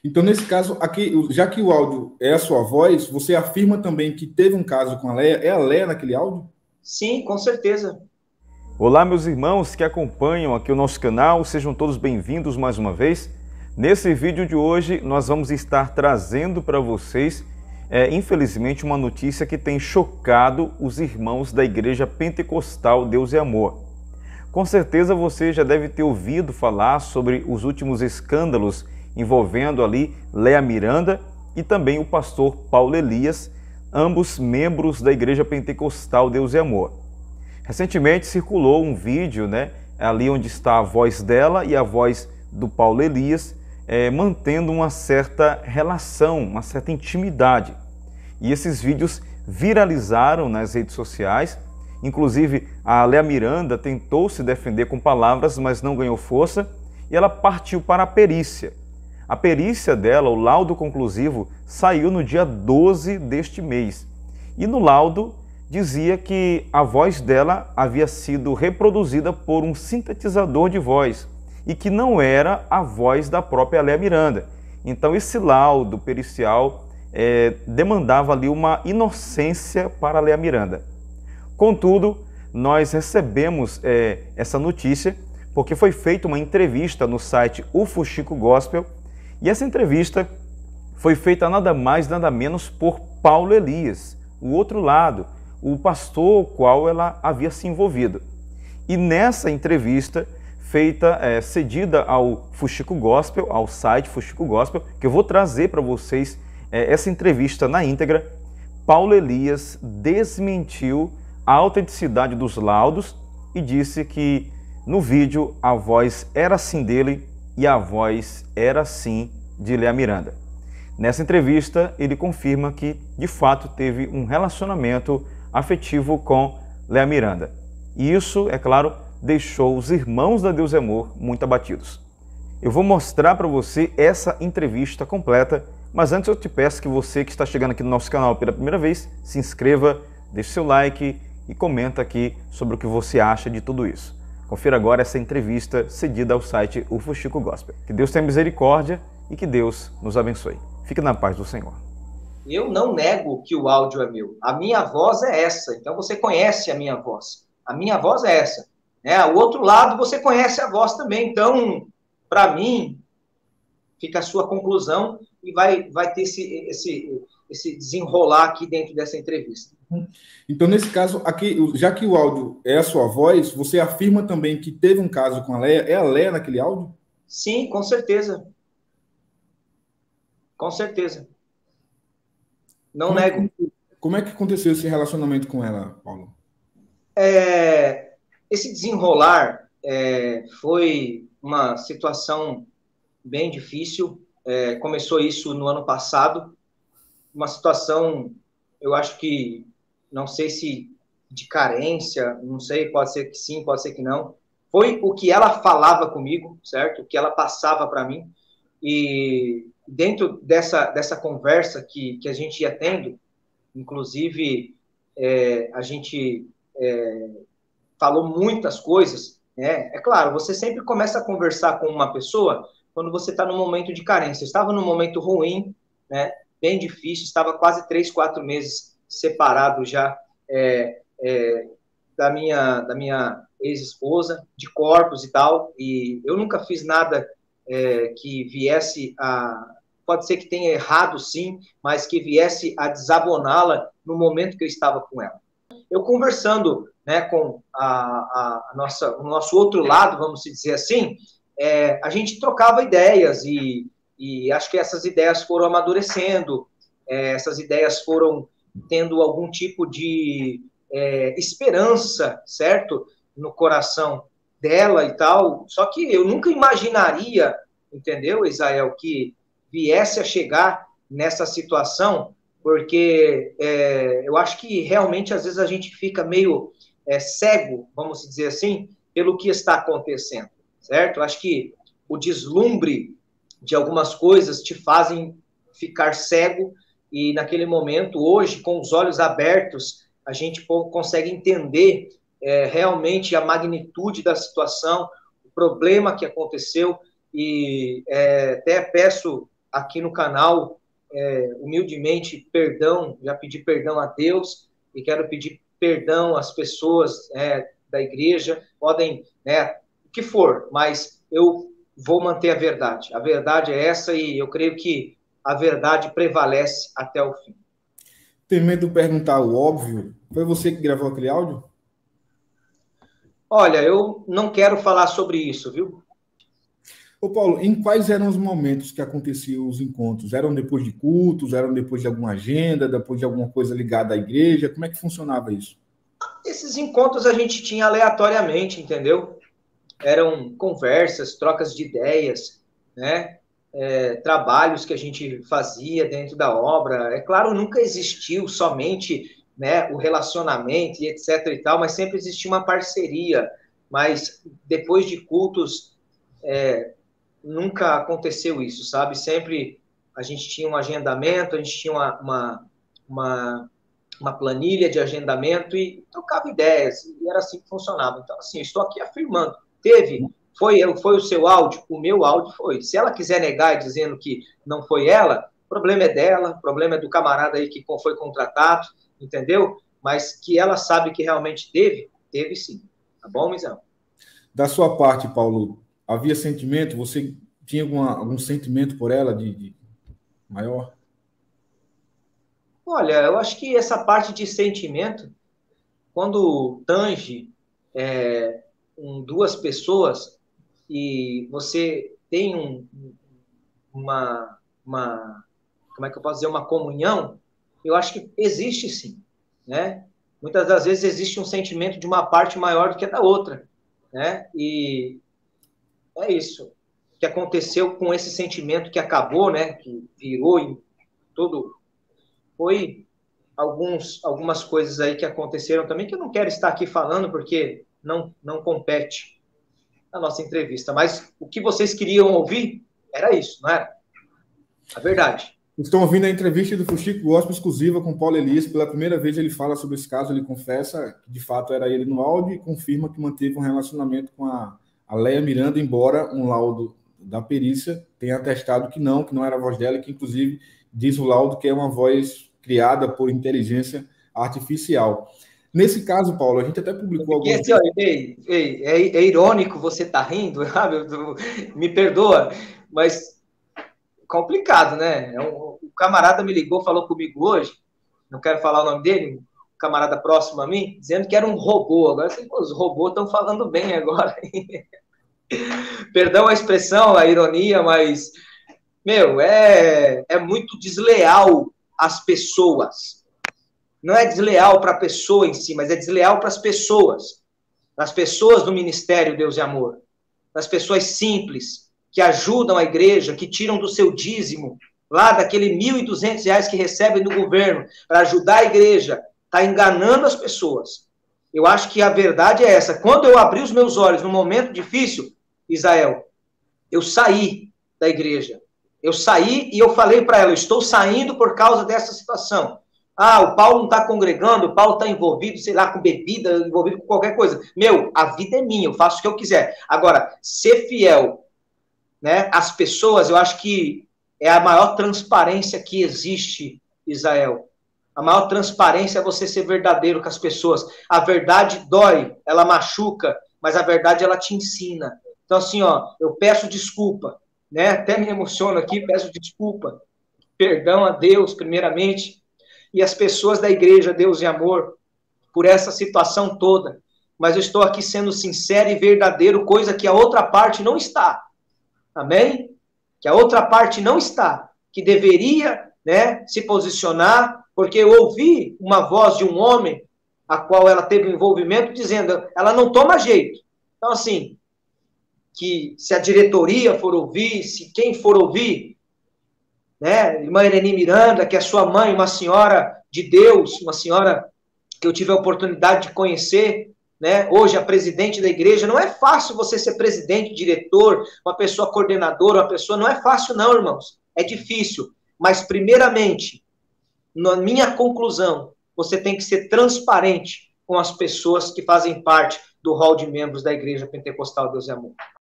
Então, nesse caso, aqui, já que o áudio é a sua voz, você afirma também que teve um caso com a Leia. É a Leia naquele áudio? Sim, com certeza. Olá, meus irmãos que acompanham aqui o nosso canal, sejam todos bem-vindos mais uma vez. Nesse vídeo de hoje, nós vamos estar trazendo para vocês, infelizmente, uma notícia que tem chocado os irmãos da Igreja Pentecostal Deus é Amor. Com certeza você já deve ter ouvido falar sobre os últimos escândalos envolvendo ali Léa Miranda e também o pastor Paulo Elias, ambos membros da Igreja Pentecostal Deus é Amor. Recentemente circulou um vídeo, ali onde está a voz dela e a voz do Paulo Elias, mantendo uma certa relação, uma certa intimidade. E esses vídeos viralizaram nas redes sociais. Inclusive, a Léa Miranda tentou se defender com palavras, mas não ganhou força, e ela partiu para a perícia. A perícia dela, o laudo conclusivo, saiu no dia 12 deste mês. E no laudo dizia que a voz dela havia sido reproduzida por um sintetizador de voz e que não era a voz da própria Léa Miranda. Então esse laudo pericial demandava ali uma inocência para a Léa Miranda. Contudo, nós recebemos essa notícia porque foi feita uma entrevista no site O Fuxico Gospel, e essa entrevista foi feita nada mais, nada menos por Paulo Elias, o outro lado, o pastor com o qual ela havia se envolvido. E nessa entrevista, feita, cedida ao Fuxico Gospel, ao site Fuxico Gospel, que eu vou trazer para vocês essa entrevista na íntegra, Paulo Elias desmentiu a autenticidade dos laudos e disse que no vídeo a voz era sim dele e a voz era sim de Léa Miranda. Nessa entrevista, ele confirma que de fato teve um relacionamento afetivo com Léa Miranda. E isso, é claro, deixou os irmãos da Deus é Amor muito abatidos. Eu vou mostrar para você essa entrevista completa, mas antes eu te peço que você que está chegando aqui no nosso canal pela primeira vez, se inscreva, deixe seu like e comenta aqui sobre o que você acha de tudo isso. Confira agora essa entrevista cedida ao site O Fuxico Gospel. Que Deus tenha misericórdia e que Deus nos abençoe. Fique na paz do Senhor. Eu não nego que o áudio é meu. A minha voz é essa. Então você conhece a minha voz. A minha voz é essa. O outro lado você conhece a voz também. Então, para mim, fica a sua conclusão e vai ter esse desenrolar aqui dentro dessa entrevista. Então, nesse caso, aqui, já que o áudio é a sua voz, você afirma também que teve um caso com a Leia. É a Leia naquele áudio? Sim, com certeza. Com certeza. Não nego. Como é que aconteceu esse relacionamento com ela, Paulo? Esse desenrolar foi uma situação bem difícil. Começou isso no ano passado. Uma situação, eu acho que, não sei se de carência, não sei, pode ser que sim, pode ser que não. Foi o que ela falava comigo, certo? O que ela passava para mim. E dentro dessa conversa que a gente ia tendo, inclusive, a gente falou muitas coisas, né? É claro, você sempre começa a conversar com uma pessoa quando você está num momento de carência. Eu estava num momento ruim, né? Bem difícil, estava quase 3, 4 meses separado já da minha ex-esposa, de corpos e tal, e eu nunca fiz nada que viesse a... Pode ser que tenha errado, sim, mas que viesse a desaboná-la no momento que eu estava com ela. Eu conversando, né, com o nosso outro lado, vamos dizer assim, a gente trocava ideias e acho que essas ideias foram amadurecendo, essas ideias foram tendo algum tipo de esperança, certo? No coração dela e tal. Só que eu nunca imaginaria, entendeu, Israel, que viesse a chegar nessa situação, porque eu acho que realmente às vezes a gente fica meio cego, vamos dizer assim, pelo que está acontecendo, certo? Eu acho que o deslumbre de algumas coisas te fazem ficar cego e naquele momento, hoje, com os olhos abertos, a gente consegue entender realmente a magnitude da situação, o problema que aconteceu e até peço aqui no canal, humildemente, perdão, já pedi perdão a Deus e quero pedir perdão às pessoas da igreja, podem, o que for, mas eu vou manter a verdade. A verdade é essa e eu creio que a verdade prevalece até o fim. Tem medo de perguntar o óbvio? Foi você que gravou aquele áudio? Olha, eu não quero falar sobre isso, viu? Ô Paulo, em quais eram os momentos que aconteciam os encontros? Eram depois de cultos? Eram depois de alguma agenda? Depois de alguma coisa ligada à igreja? Como é que funcionava isso? Esses encontros a gente tinha aleatoriamente, entendeu? Eram conversas, trocas de ideias, né? Trabalhos que a gente fazia dentro da obra. É claro, nunca existiu somente, né, o relacionamento e etc e tal, mas sempre existia uma parceria. Mas depois de cultos, nunca aconteceu isso, sabe? Sempre a gente tinha um agendamento, a gente tinha uma planilha de agendamento e trocava ideias, e era assim que funcionava. Então, assim, eu estou aqui afirmando. Foi o seu áudio? O meu áudio foi. Se ela quiser negar dizendo que não foi ela, o problema é dela, o problema é do camarada aí que foi contratado, entendeu? Mas que ela sabe que realmente teve sim. Tá bom, Mizão? Da sua parte, Paulo, havia sentimento? Você tinha algum sentimento por ela de maior? Olha, eu acho que essa parte de sentimento, quando tange duas pessoas e você tem como é que eu posso dizer, uma comunhão, eu acho que existe sim, né? Muitas das vezes existe um sentimento de uma parte maior do que a da outra, né? E é isso que aconteceu com esse sentimento que acabou, né? Que virou em todo... Foi algumas coisas aí que aconteceram também, que eu não quero estar aqui falando, porque não compete a nossa entrevista. Mas o que vocês queriam ouvir era isso, não era? A verdade. Estão ouvindo a entrevista do Fuxico Gospel exclusiva com Paulo Elias. Pela primeira vez ele fala sobre esse caso, ele confessa que de fato era ele no áudio e confirma que manteve um relacionamento com a Leia Miranda, embora um laudo da perícia tenha atestado que não era a voz dela, e que inclusive diz o laudo que é uma voz criada por inteligência artificial. Nesse caso, Paulo, a gente até publicou algumas... Assim, é irônico você tá rindo, me perdoa, mas complicado, né? O camarada me ligou, falou comigo hoje, não quero falar o nome dele, um camarada próximo a mim, dizendo que era um robô. Agora, os robôs estão falando bem agora. Perdão a expressão, a ironia, mas, meu, é muito desleal às pessoas. Não é desleal para a pessoa em si, mas é desleal para as pessoas do Ministério Deus e Amor, das pessoas simples, que ajudam a igreja, que tiram do seu dízimo, lá daquele R$ 1.200 que recebem do governo, para ajudar a igreja, está enganando as pessoas. Eu acho que a verdade é essa. Quando eu abri os meus olhos num momento difícil, Israel, eu saí da igreja. Eu saí e eu falei para ela, eu estou saindo por causa dessa situação. O Paulo não está congregando, o Paulo está envolvido, sei lá, com bebida, envolvido com qualquer coisa. Meu, a vida é minha, eu faço o que eu quiser. Agora, ser fiel, né, às pessoas, eu acho que é a maior transparência que existe, Israel. A maior transparência é você ser verdadeiro com as pessoas. A verdade dói, ela machuca, mas a verdade, ela te ensina. Então, assim, eu peço desculpa, né? Até me emociono aqui, peço desculpa. Perdão a Deus, primeiramente, e as pessoas da igreja, Deus e Amor, por essa situação toda. Mas eu estou aqui sendo sincero e verdadeiro, coisa que a outra parte não está. Amém? Que a outra parte não está. Que deveria, né, se posicionar, porque eu ouvi uma voz de um homem, a qual ela teve um envolvimento, dizendo, ela não toma jeito. Então, assim, que se a diretoria for ouvir, se quem for ouvir, né, irmã Irene Miranda, que é sua mãe, uma senhora de Deus, uma senhora que eu tive a oportunidade de conhecer, né, hoje a presidente da igreja. Não é fácil você ser presidente, diretor, uma pessoa coordenadora, uma pessoa, não é fácil não, irmãos, é difícil, mas primeiramente, na minha conclusão, você tem que ser transparente com as pessoas que fazem parte do hall de membros da Igreja Pentecostal Deus e Amor.